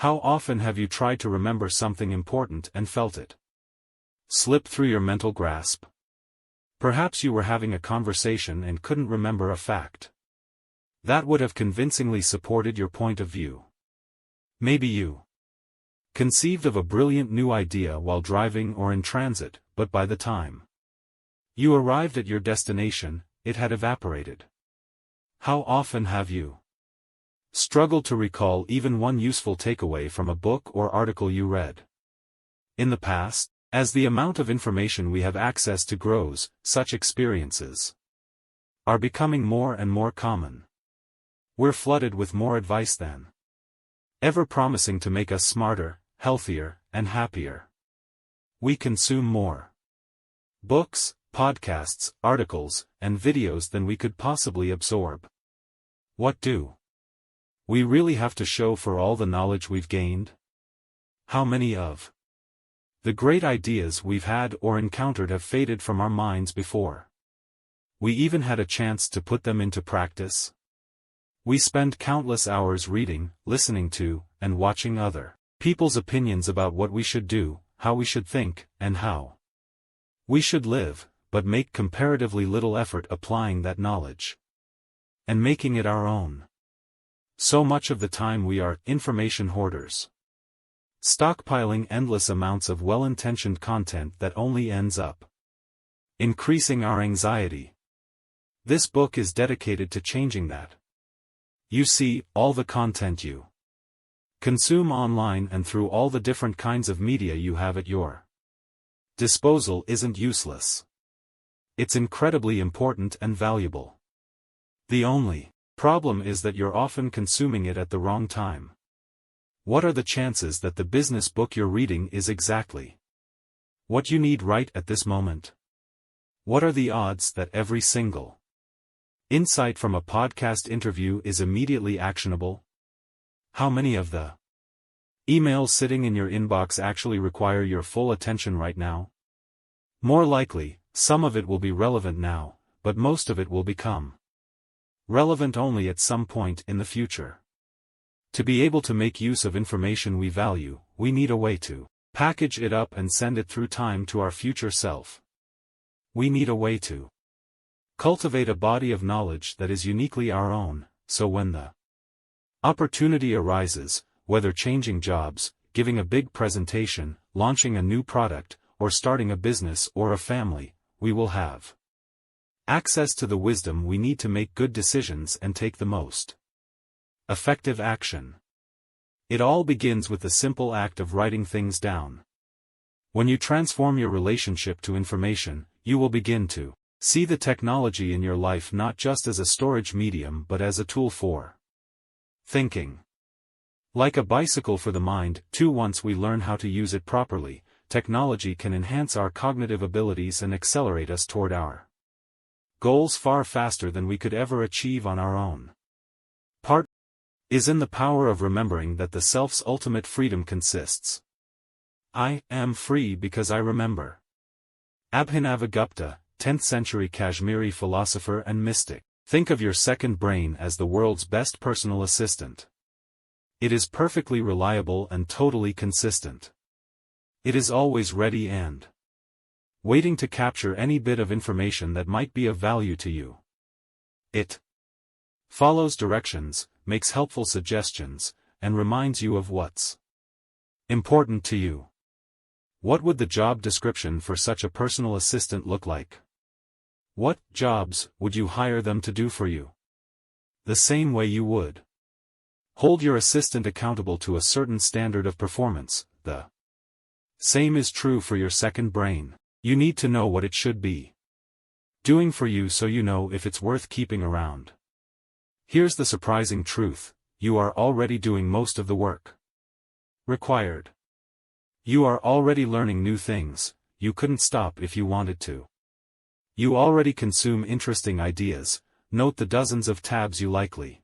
How often have you tried to remember something important and felt it slip through your mental grasp? Perhaps you were having a conversation and couldn't remember a fact that would have convincingly supported your point of view. Maybe you conceived of a brilliant new idea while driving or in transit, but by the time you arrived at your destination, it had evaporated. How often have you struggled to recall even one useful takeaway from a book or article you read? In the past, as the amount of information we have access to grows, such experiences are becoming more and more common. We're flooded with more advice than ever, promising to make us smarter, healthier, and happier. We consume more books, podcasts, articles, and videos than we could possibly absorb. What do we really have to show for all the knowledge we've gained? How many of the great ideas we've had or encountered have faded from our minds before we even had a chance to put them into practice? We spend countless hours reading, listening to, and watching other people's opinions about what we should do, how we should think, and how we should live, but make comparatively little effort applying that knowledge and making it our own. So much of the time we are information hoarders, stockpiling endless amounts of well-intentioned content that only ends up increasing our anxiety. This book is dedicated to changing that. You see, all the content you consume online and through all the different kinds of media you have at your disposal isn't useless. It's incredibly important and valuable. The only problem is that you're often consuming it at the wrong time. What are the chances that the business book you're reading is exactly what you need right at this moment? What are the odds that every single insight from a podcast interview is immediately actionable? How many of the emails sitting in your inbox actually require your full attention right now? More likely, some of it will be relevant now, but most of it will become relevant only at some point in the future. To be able to make use of information we value, we need a way to package it up and send it through time to our future self. We need a way to cultivate a body of knowledge that is uniquely our own, so when the opportunity arises, whether changing jobs, giving a big presentation, launching a new product, or starting a business or a family, we will have access to the wisdom we need to make good decisions and take the most effective action. It all begins with the simple act of writing things down. When you transform your relationship to information, you will begin to see the technology in your life not just as a storage medium but as a tool for thinking. Like a bicycle for the mind, too. Once we learn how to use it properly, technology can enhance our cognitive abilities and accelerate us toward our goals far faster than we could ever achieve on our own. Part is in the power of remembering that the self's ultimate freedom consists. I am free because I remember. Abhinavagupta, 10th century Kashmiri philosopher and mystic. Think of your second brain as the world's best personal assistant. It is perfectly reliable and totally consistent. It is always ready and waiting to capture any bit of information that might be of value to you. It follows directions, makes helpful suggestions, and reminds you of what's important to you. What would the job description for such a personal assistant look like? What jobs would you hire them to do for you? The same way you would hold your assistant accountable to a certain standard of performance, the same is true for your second brain. You need to know what it should be doing for you so you know if it's worth keeping around. Here's the surprising truth: you are already doing most of the work required. You are already learning new things, you couldn't stop if you wanted to. You already consume interesting ideas, note the dozens of tabs you likely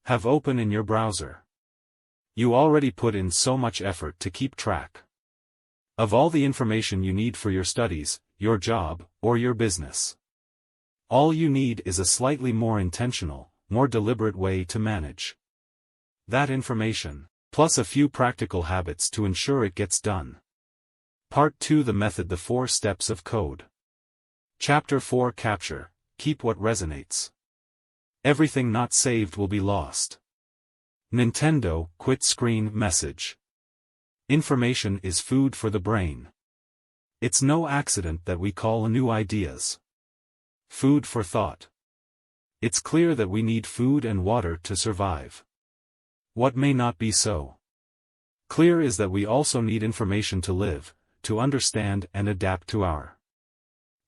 have open in your browser. You already put in so much effort to keep track of all the information you need for your studies, your job, or your business. All you need is a slightly more intentional, more deliberate way to manage that information. plus a few practical habits to ensure it gets done. Part 2: The Method, the 4 Steps of Code. Chapter 4: Capture, keep what resonates. Everything not saved will be lost. Nintendo, quit screen message. Information is food for the brain. It's no accident that we call new ideas food for thought. It's clear that we need food and water to survive. What may not be so clear is that we also need information to live, to understand and adapt to our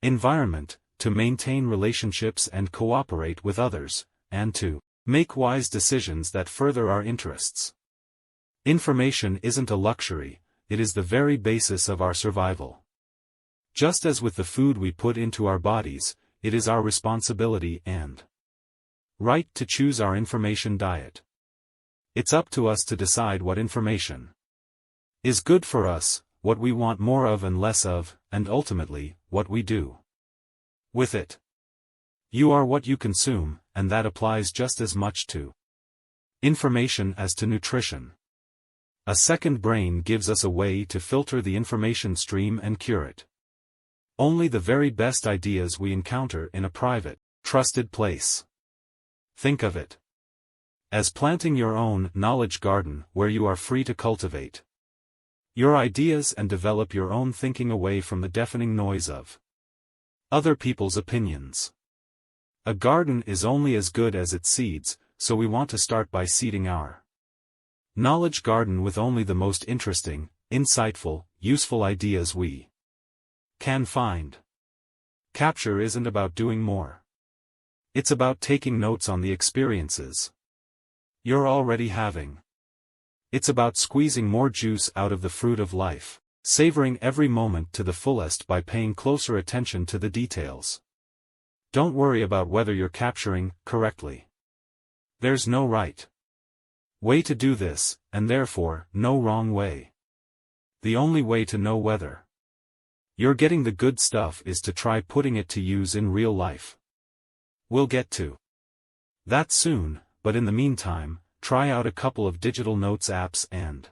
environment, to maintain relationships and cooperate with others, and to make wise decisions that further our interests. Information isn't a luxury, it is the very basis of our survival. Just as with the food we put into our bodies, it is our responsibility and right to choose our information diet. It's up to us to decide what information is good for us, what we want more of and less of, and ultimately, what we do with it. You are what you consume, and that applies just as much to information as to nutrition. A second brain gives us a way to filter the information stream and cure it. Only the very best ideas we encounter in a private, trusted place. Think of it as planting your own knowledge garden where you are free to cultivate your ideas and develop your own thinking away from the deafening noise of other people's opinions. A garden is only as good as its seeds, so we want to start by seeding our knowledge garden with only the most interesting, insightful, useful ideas we can find. Capture isn't about doing more. It's about taking notes on the experiences you're already having. It's about squeezing more juice out of the fruit of life, savoring every moment to the fullest by paying closer attention to the details. Don't worry about whether you're capturing correctly. There's no right way to do this, and therefore, no wrong way. The only way to know whether you're getting the good stuff is to try putting it to use in real life. We'll get to that soon, but in the meantime, try out a couple of digital notes apps and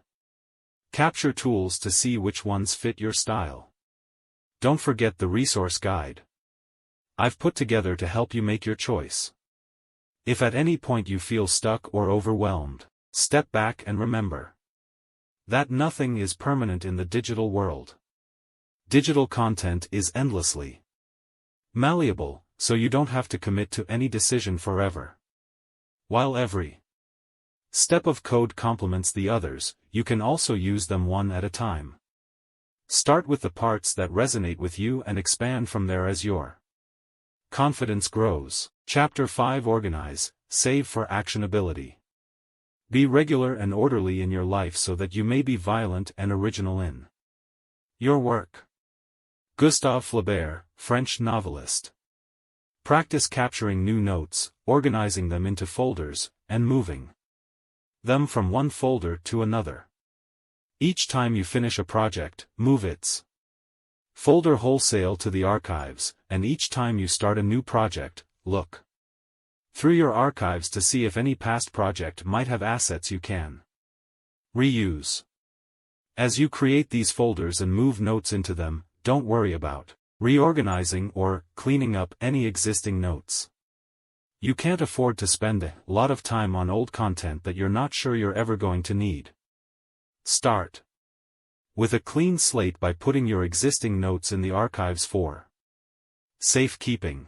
capture tools to see which ones fit your style. Don't forget the resource guide I've put together to help you make your choice. If at any point you feel stuck or overwhelmed, step back and remember that nothing is permanent in the digital world. Digital content is endlessly malleable, so you don't have to commit to any decision forever. While every step of code complements the others, you can also use them one at a time. Start with the parts that resonate with you and expand from there as your confidence grows. Chapter 5: Organize, save for actionability. Be regular and orderly in your life so that you may be violent and original in your work. Gustave Flaubert, French novelist. Practice capturing new notes, organizing them into folders, and moving them from one folder to another. Each time you finish a project, move its folder wholesale to the archives, and each time you start a new project, look through your archives to see if any past project might have assets you can reuse. As you create these folders and move notes into them, don't worry about reorganizing or cleaning up any existing notes. You can't afford to spend a lot of time on old content that you're not sure you're ever going to need. Start with a clean slate by putting your existing notes in the archives for safekeeping.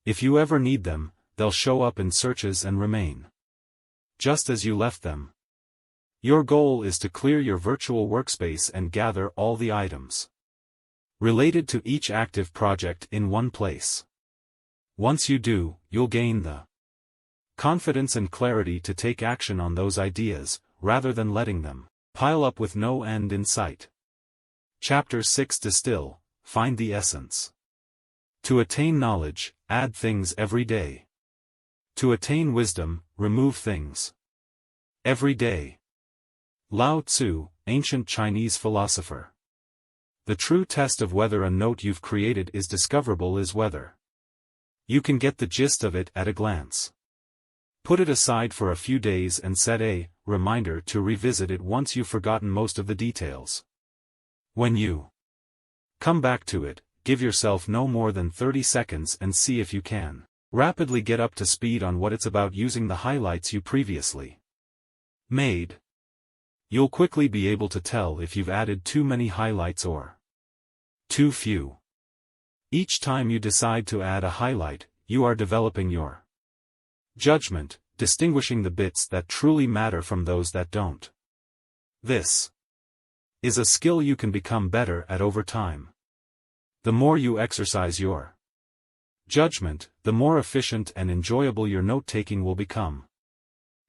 If you ever need them, they'll show up in searches and remain just as you left them. Your goal is to clear your virtual workspace and gather all the items related to each active project in one place. Once you do, you'll gain the confidence and clarity to take action on those ideas, rather than letting them pile up with no end in sight. Chapter 6: Distill, find the essence. To attain knowledge, add things every day. To attain wisdom, remove things every day. Lao Tzu, ancient Chinese philosopher. The true test of whether a note you've created is discoverable is whether you can get the gist of it at a glance. Put it aside for a few days and set a reminder to revisit it once you've forgotten most of the details. When you come back to it, give yourself no more than 30 seconds and see if you can rapidly get up to speed on what it's about using the highlights you previously made. You'll quickly be able to tell if you've added too many highlights or too few. Each time you decide to add a highlight, you are developing your judgment, distinguishing the bits that truly matter from those that don't. This is a skill you can become better at over time. The more you exercise your judgment, the more efficient and enjoyable your note-taking will become.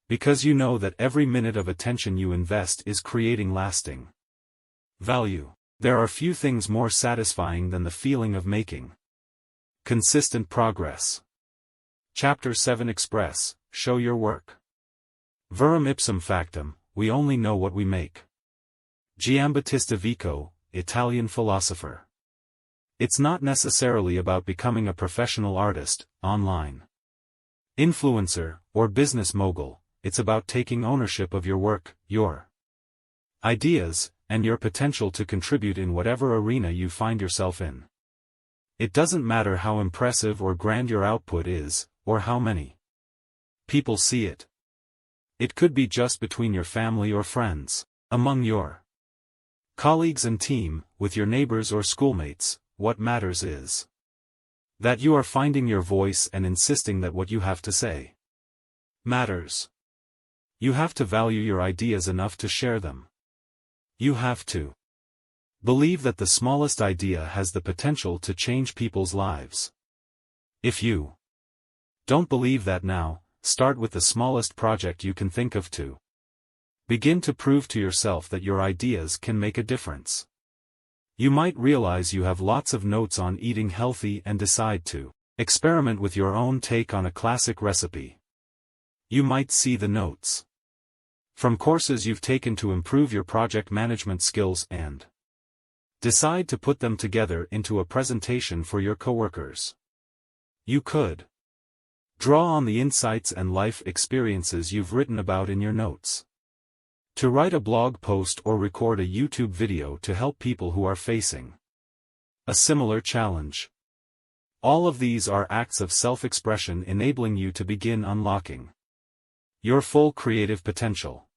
Because you know that every minute of attention you invest is creating lasting value. There are few things more satisfying than the feeling of making consistent progress. Chapter 7 Express, show your work. Verum ipsum factum, we only know what we make. Giambattista Vico, Italian philosopher. It's not necessarily about becoming a professional artist, online influencer, or business mogul. It's about taking ownership of your work, your ideas, and your potential to contribute in whatever arena you find yourself in. It doesn't matter how impressive or grand your output is, or how many people see it. It could be just between your family or friends, among your colleagues and team, with your neighbors or schoolmates. What matters is that you are finding your voice and insisting that what you have to say matters. You have to value your ideas enough to share them. You have to believe that the smallest idea has the potential to change people's lives. If you don't believe that now, start with the smallest project you can think of to begin to prove to yourself that your ideas can make a difference. You might realize you have lots of notes on eating healthy and decide to experiment with your own take on a classic recipe. You might see the notes from courses you've taken to improve your project management skills and decide to put them together into a presentation for your coworkers. You could draw on the insights and life experiences you've written about in your notes to write a blog post or record a YouTube video to help people who are facing a similar challenge. All of these are acts of self-expression enabling you to begin unlocking your full creative potential.